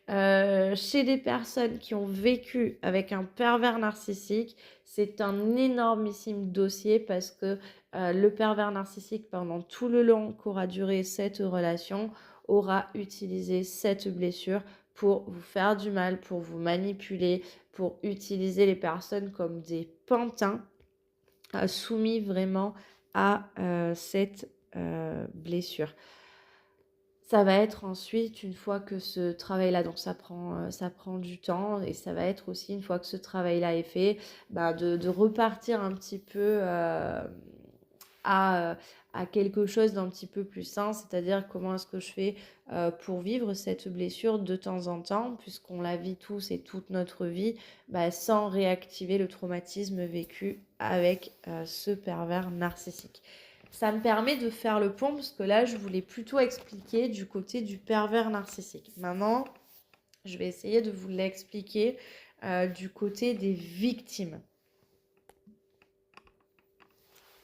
Chez des personnes qui ont vécu avec un pervers narcissique, c'est un énormissime dossier parce que le pervers narcissique, pendant tout le long qu'aura duré cette relation, aura utilisé cette blessure pour vous faire du mal, pour vous manipuler, pour utiliser les personnes comme des pantins soumis vraiment à cette blessure. Ça va être ensuite, une fois que ce travail-là, donc ça prend du temps, et ça va être aussi, une fois que ce travail-là est fait, de repartir un petit peu à, à quelque chose d'un petit peu plus sain, c'est-à-dire comment est-ce que je fais pour vivre cette blessure de temps en temps, puisqu'on la vit tous et toute notre vie, sans réactiver le traumatisme vécu avec ce pervers narcissique. Ça me permet de faire le pont, parce que là, je voulais plutôt expliquer du côté du pervers narcissique. Maintenant, je vais essayer de vous l'expliquer du côté des victimes.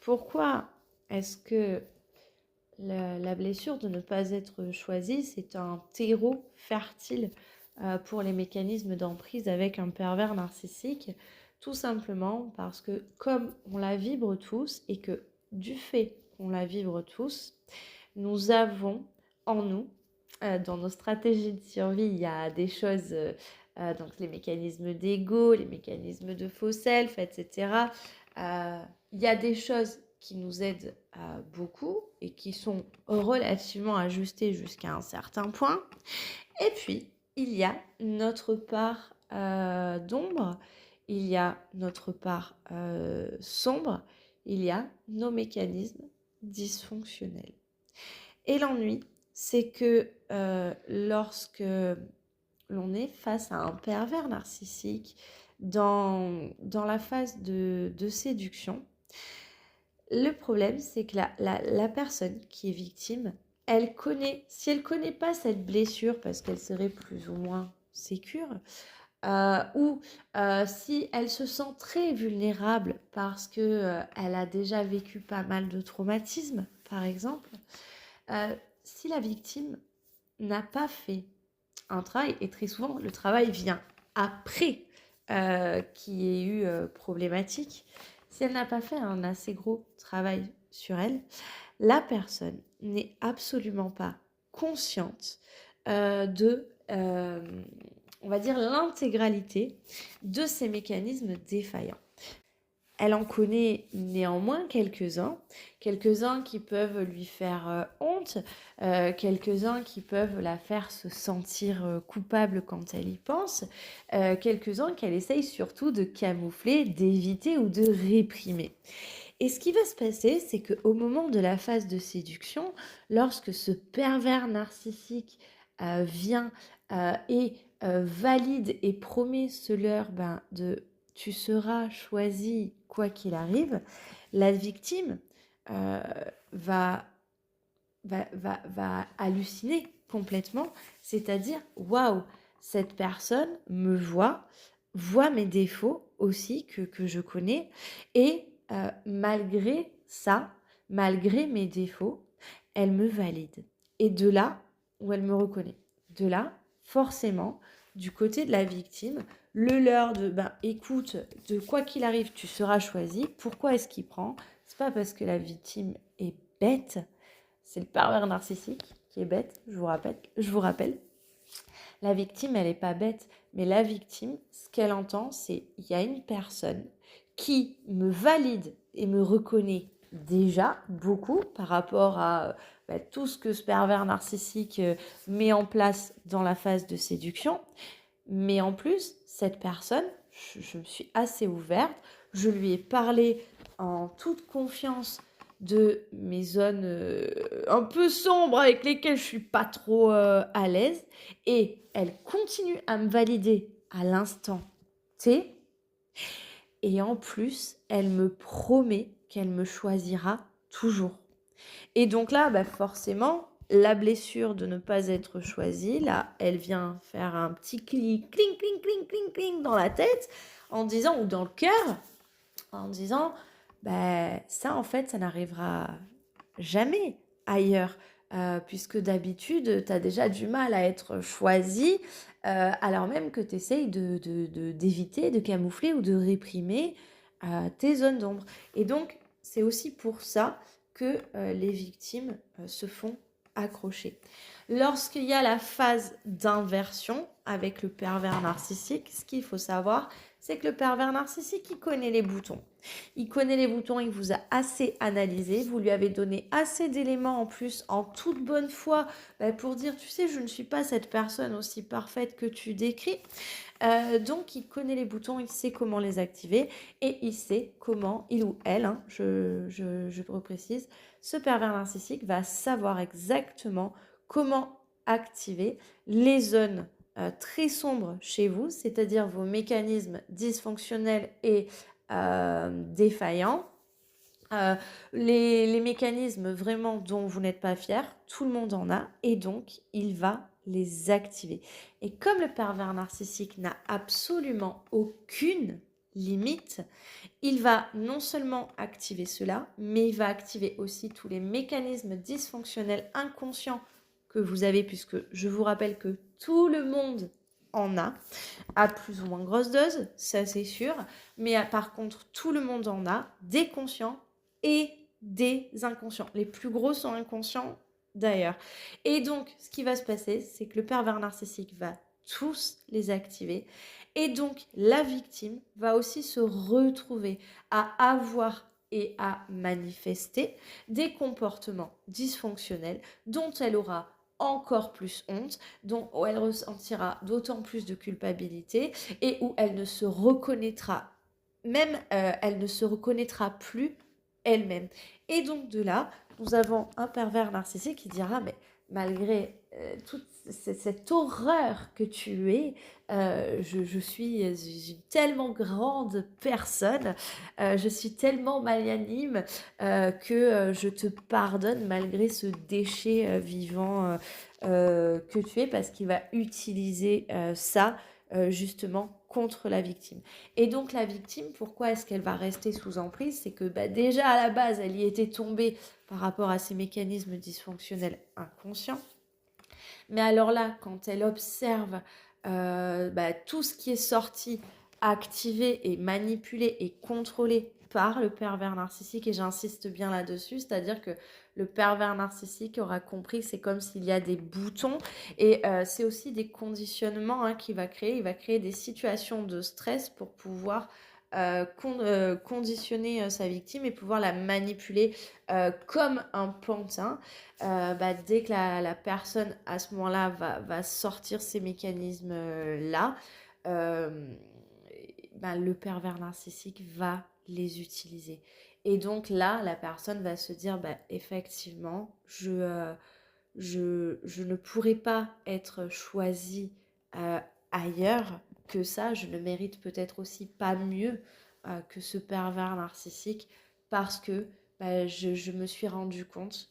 Pourquoi est-ce que la blessure de ne pas être choisie, c'est un terreau fertile pour les mécanismes d'emprise avec un pervers narcissique? Tout simplement parce que comme on la vibre tous et que du fait qu'on la vibre tous, nous avons en nous, dans nos stratégies de survie, il y a des choses, donc les mécanismes d'ego, les mécanismes de faux self, etc. Il y a des choses qui nous aident beaucoup et qui sont relativement ajustées jusqu'à un certain point. Et puis, il y a notre part d'ombre, il y a notre part sombre, il y a nos mécanismes dysfonctionnels. Et l'ennui, c'est que lorsque l'on est face à un pervers narcissique dans la phase de séduction, le problème, c'est que la personne qui est victime, elle connaît, si elle ne connaît pas cette blessure parce qu'elle serait plus ou moins sécure, ou si elle se sent très vulnérable parce que elle a déjà vécu pas mal de traumatismes, par exemple, si la victime n'a pas fait un travail, et très souvent le travail vient après qu'il y ait eu problématique, si elle n'a pas fait un assez gros travail sur elle, la personne n'est absolument pas consciente on va dire, l'intégralité de ces mécanismes défaillants. Elle en connaît néanmoins quelques-uns qui peuvent lui faire honte, quelques-uns qui peuvent la faire se sentir coupable quand elle y pense, quelques-uns qu'elle essaye surtout de camoufler, d'éviter ou de réprimer. Et ce qui va se passer, c'est qu'au moment de la phase de séduction, lorsque ce pervers narcissique vient et valide et promet ce leurre de tu seras choisi quoi qu'il arrive, la victime euh, va, va halluciner complètement, c'est-à-dire waouh, cette personne me voit mes défauts aussi que je connais, et malgré ça, malgré mes défauts, elle me valide. Et de là où elle me reconnaît, de là, forcément, du côté de la victime, le leurre de écoute, de quoi qu'il arrive, tu seras choisi. Pourquoi est-ce qu'il prend? C'est pas parce que la victime est bête, c'est le pervers narcissique qui est bête, je vous rappelle. La victime, elle n'est pas bête, mais la victime, ce qu'elle entend, c'est il y a une personne qui me valide et me reconnaît déjà beaucoup par rapport à tout ce que ce pervers narcissique met en place dans la phase de séduction. Mais en plus, cette personne, je me suis assez ouverte, je lui ai parlé en toute confiance de mes zones un peu sombres avec lesquelles je suis pas trop à l'aise, et elle continue à me valider à l'instant T, et en plus elle me promet qu'elle me choisira toujours. Et donc là, forcément, la blessure de ne pas être choisie, là, elle vient faire un petit clic, cling, cling, cling, cling, cling dans la tête, en disant, ou dans le cœur, en disant, ça, en fait, ça n'arrivera jamais ailleurs. Puisque d'habitude, tu as déjà du mal à être choisi, alors même que tu essayes d'éviter, de camoufler ou de réprimer tes zones d'ombre. Et donc, c'est aussi pour ça que les victimes se font accrocher. Lorsqu'il y a la phase d'inversion avec le pervers narcissique, ce qu'il faut savoir, c'est que le pervers narcissique, il connaît les boutons. Il connaît les boutons, il vous a assez analysé, vous lui avez donné assez d'éléments en plus, en toute bonne foi, pour dire, tu sais, je ne suis pas cette personne aussi parfaite que tu décris. Donc, il connaît les boutons, il sait comment les activer, et il sait comment, il ou elle, je reprécise, ce pervers narcissique va savoir exactement comment activer les zones très sombres chez vous, c'est-à-dire vos mécanismes dysfonctionnels et défaillants. Les mécanismes vraiment dont vous n'êtes pas fier, tout le monde en a, et donc il va les activer. Et comme le pervers narcissique n'a absolument aucune limite, il va non seulement activer cela, mais il va activer aussi tous les mécanismes dysfonctionnels inconscients que vous avez, puisque je vous rappelle que tout le monde en a, à plus ou moins grosse dose, ça c'est sûr, mais par contre tout le monde en a, des conscients et des inconscients. Les plus gros sont inconscients d'ailleurs. Et donc ce qui va se passer, c'est que le pervers narcissique va tous les activer, et donc la victime va aussi se retrouver à avoir et à manifester des comportements dysfonctionnels dont elle aura encore plus honte, dont elle ressentira d'autant plus de culpabilité, et où elle ne se reconnaîtra elle ne se reconnaîtra plus elle-même. Et donc de là, nous avons un pervers narcissique qui dira, mais malgré toute cette horreur que tu es, je suis une tellement grande personne, je suis tellement magnanime que je te pardonne malgré ce déchet vivant que tu es, parce qu'il va utiliser ça justement contre la victime. Et donc la victime, pourquoi est-ce qu'elle va rester sous emprise? C'est que déjà à la base, elle y était tombée par rapport à ces mécanismes dysfonctionnels inconscients. Mais alors là, quand elle observe tout ce qui est sorti, activé et manipulé et contrôlé par le pervers narcissique, et j'insiste bien là-dessus, c'est-à-dire que le pervers narcissique aura compris que c'est comme s'il y a des boutons, et c'est aussi des conditionnements qu'il va créer. Il va créer des situations de stress pour pouvoir conditionner sa victime et pouvoir la manipuler comme un pantin. Dès que la personne à ce moment-là va sortir ces mécanismes-là, le pervers narcissique va les utiliser. Et donc là, la personne va se dire, effectivement, je ne pourrais pas être choisie ailleurs que ça. Je ne mérite peut-être aussi pas mieux que ce pervers narcissique parce que je me suis rendu compte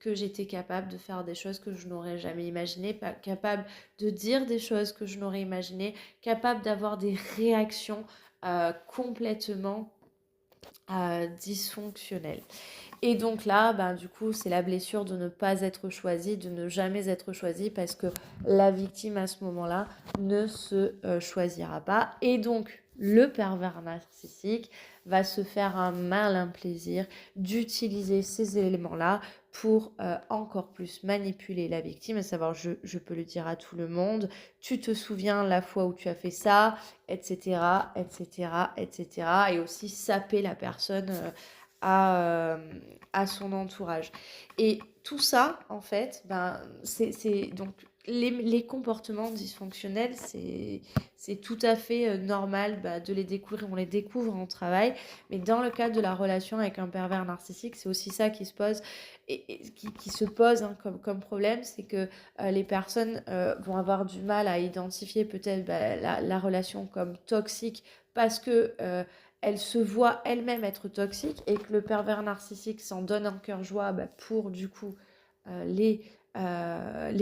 que j'étais capable de faire des choses que je n'aurais jamais imaginées, capable de dire des choses que je n'aurais imaginées, capable d'avoir des réactions complètement dysfonctionnelles. Et donc là, du coup, c'est la blessure de ne pas être choisie, de ne jamais être choisie, parce que la victime à ce moment-là ne se choisira pas. Et donc, le pervers narcissique va se faire un malin plaisir d'utiliser ces éléments-là pour encore plus manipuler la victime, à savoir, je peux le dire à tout le monde, tu te souviens la fois où tu as fait ça, etc., etc., etc., et aussi saper la personne à son entourage. Et tout ça, en fait, c'est donc les comportements dysfonctionnels, c'est tout à fait normal de les découvrir. On les découvre en travail, mais dans le cadre de la relation avec un pervers narcissique, c'est aussi ça qui se pose et qui se pose comme problème, c'est que les personnes vont avoir du mal à identifier peut-être la relation comme toxique parce que elle se voit elle-même être toxique et que le pervers narcissique s'en donne un cœur joie pour du coup les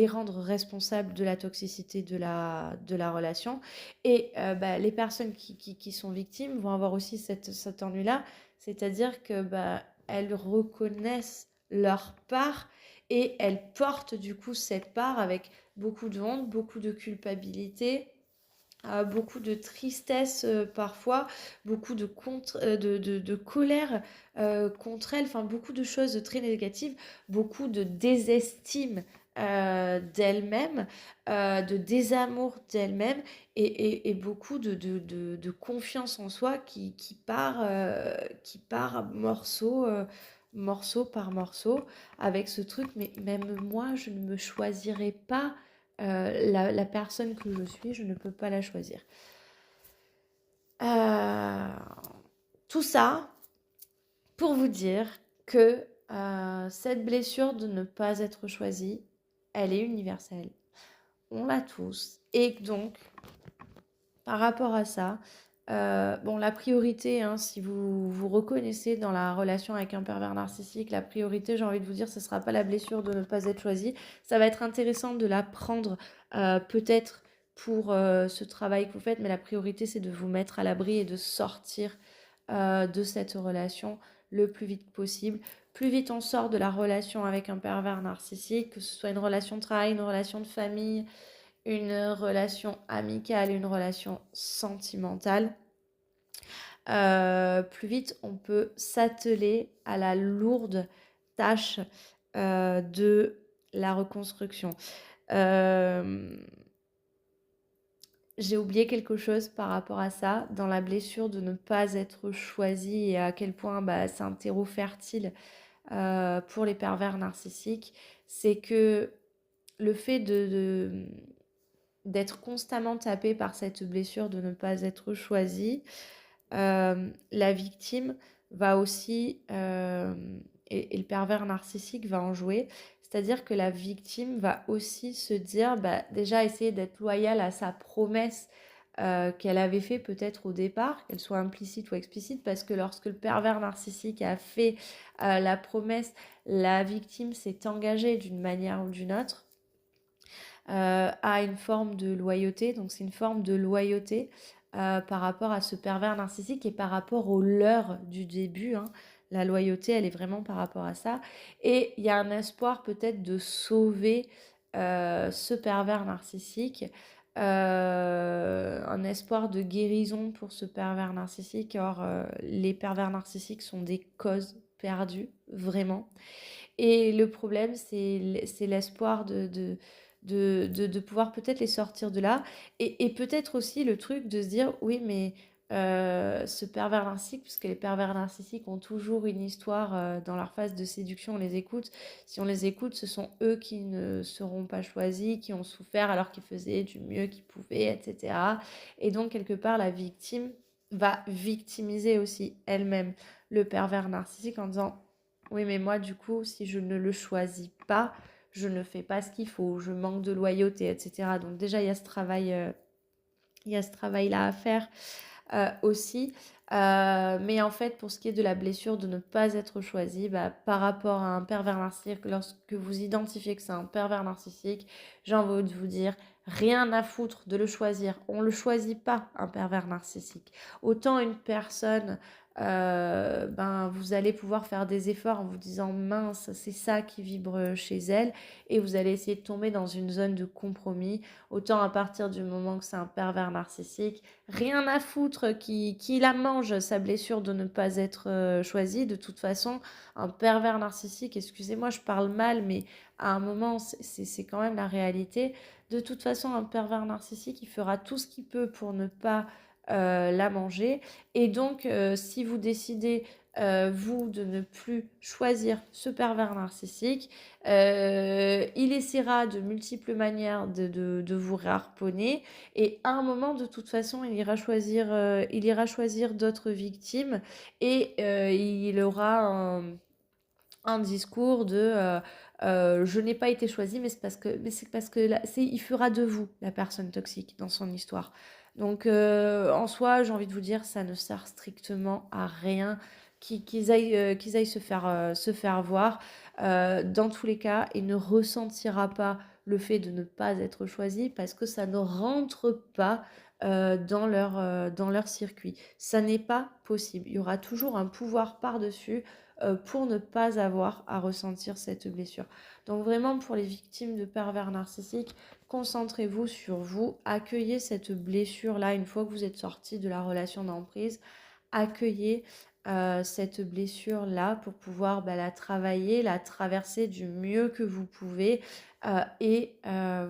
rendre responsables de la toxicité de la relation. Et les personnes qui sont victimes vont avoir aussi cet ennui-là, c'est-à-dire que elles reconnaissent leur part et elles portent du coup cette part avec beaucoup de honte, beaucoup de culpabilité, beaucoup de tristesse parfois, beaucoup de colère contre elle, enfin beaucoup de choses très négatives, beaucoup de désestime d'elle-même, de désamour d'elle-même et beaucoup de confiance en soi qui part morceau par morceau avec ce truc, mais même moi je ne me choisirais pas la personne que je suis, je ne peux pas la choisir. Tout ça pour vous dire que cette blessure de ne pas être choisie, elle est universelle. On l'a tous. Et donc, par rapport à ça, la priorité, si vous vous reconnaissez dans la relation avec un pervers narcissique, la priorité, j'ai envie de vous dire, ce ne sera pas la blessure de ne pas être choisi. Ça va être intéressant de la prendre peut-être pour ce travail que vous faites, mais la priorité, c'est de vous mettre à l'abri et de sortir de cette relation le plus vite possible. Plus vite on sort de la relation avec un pervers narcissique, que ce soit une relation de travail, une relation de famille, une relation amicale, une relation sentimentale, plus vite on peut s'atteler à la lourde tâche de la reconstruction. J'ai oublié quelque chose par rapport à ça, dans la blessure de ne pas être choisi et à quel point c'est un terreau fertile pour les pervers narcissiques, c'est que le fait d'être constamment tapé par cette blessure de ne pas être choisi, la victime va aussi, et le pervers narcissique va en jouer, c'est-à-dire que la victime va aussi se dire, déjà essayer d'être loyale à sa promesse qu'elle avait fait peut-être au départ, qu'elle soit implicite ou explicite, parce que lorsque le pervers narcissique a fait la promesse, la victime s'est engagée d'une manière ou d'une autre. a une forme de loyauté. Donc c'est une forme de loyauté par rapport à ce pervers narcissique et par rapport au leurre du début, hein. La loyauté, elle est vraiment par rapport à ça. Et il y a un espoir peut-être de sauver ce pervers narcissique, un espoir de guérison pour ce pervers narcissique. Or, les pervers narcissiques sont des causes perdues, vraiment. Et le problème, c'est l'espoir de pouvoir peut-être les sortir de là. Et peut-être aussi le truc de se dire, oui, mais ce pervers narcissique, puisque les pervers narcissiques ont toujours une histoire dans leur phase de séduction, on les écoute. Si on les écoute, ce sont eux qui ne seront pas choisis, qui ont souffert alors qu'ils faisaient du mieux qu'ils pouvaient, etc. Et donc, quelque part, la victime va victimiser aussi elle-même le pervers narcissique en disant, oui, mais moi, du coup, si je ne le choisis pas, je ne fais pas ce qu'il faut, je manque de loyauté, etc. Donc déjà, il y a ce travail-là à faire aussi. Mais en fait, pour ce qui est de la blessure de ne pas être choisi, bah, par rapport à un pervers narcissique, lorsque vous identifiez que c'est un pervers narcissique, j'ai envie de vous dire, rien à foutre de le choisir. On ne le choisit pas, un pervers narcissique. Autant une personne, ben, vous allez pouvoir faire des efforts en vous disant, mince, c'est ça qui vibre chez elle, et vous allez essayer de tomber dans une zone de compromis. Autant à partir du moment que c'est un pervers narcissique, rien à foutre qui la mange, sa blessure de ne pas être choisie. De toute façon, un pervers narcissique, excusez-moi, je parle mal, mais à un moment, c'est quand même la réalité. De toute façon, un pervers narcissique, il fera tout ce qu'il peut pour ne pas la manger. Et donc, si vous décidez, vous, de ne plus choisir ce pervers narcissique, il essaiera de multiples manières de vous harponner. Et à un moment, de toute façon, il ira choisir d'autres victimes et il aura un discours de je n'ai pas été choisi, mais c'est parce que il fera de vous la personne toxique dans son histoire. Donc en soi, j'ai envie de vous dire, ça ne sert strictement à rien qu'ils aillent se faire voir. Dans tous les cas, il ne ressentira pas le fait de ne pas être choisi parce que ça ne rentre pas dans leur circuit. Ça n'est pas possible. Il y aura toujours un pouvoir par-dessus pour ne pas avoir à ressentir cette blessure. Donc vraiment, pour les victimes de pervers narcissiques, concentrez-vous sur vous, accueillez cette blessure-là une fois que vous êtes sorti de la relation d'emprise, accueillez cette blessure-là pour pouvoir la travailler, la traverser du mieux que vous pouvez et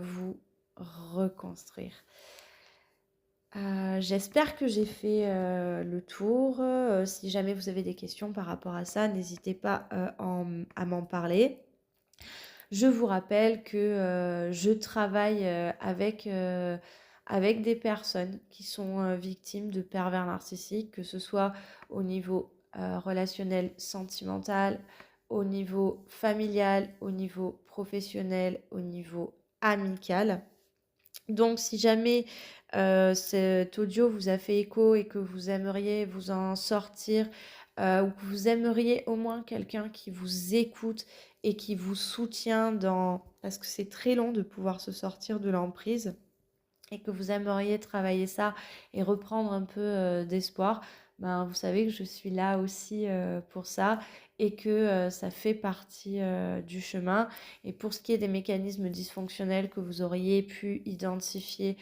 vous reconstruire. J'espère que j'ai fait le tour. Si jamais vous avez des questions par rapport à ça, n'hésitez pas à m'en parler. Je vous rappelle que je travaille avec des personnes qui sont victimes de pervers narcissiques, que ce soit au niveau relationnel, sentimental, au niveau familial, au niveau professionnel, au niveau amical. Donc, si jamais cet audio vous a fait écho et que vous aimeriez vous en sortir, ou que vous aimeriez au moins quelqu'un qui vous écoute et qui vous soutient parce que c'est très long de pouvoir se sortir de l'emprise, et que vous aimeriez travailler ça et reprendre un peu d'espoir, ben, vous savez que je suis là aussi pour ça et que ça fait partie du chemin. Et pour ce qui est des mécanismes dysfonctionnels que vous auriez pu identifier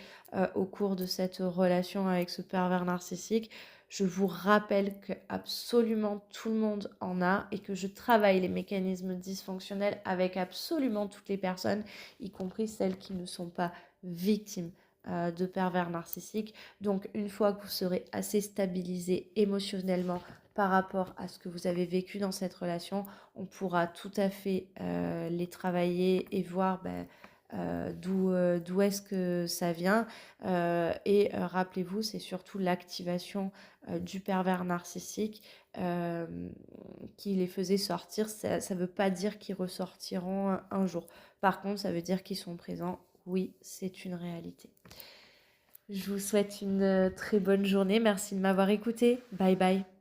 au cours de cette relation avec ce pervers narcissique, je vous rappelle que absolument tout le monde en a et que je travaille les mécanismes dysfonctionnels avec absolument toutes les personnes, y compris celles qui ne sont pas victimes de pervers narcissiques. Donc une fois que vous serez assez stabilisé émotionnellement par rapport à ce que vous avez vécu dans cette relation, on pourra tout à fait les travailler et voir d'où est-ce que ça vient. Et rappelez-vous, c'est surtout l'activation du pervers narcissique qui les faisait sortir. Ça ne veut pas dire qu'ils ressortiront un jour. Par contre, ça veut dire qu'ils sont présents. Oui, c'est une réalité. Je vous souhaite une très bonne journée. Merci de m'avoir écouté. Bye bye.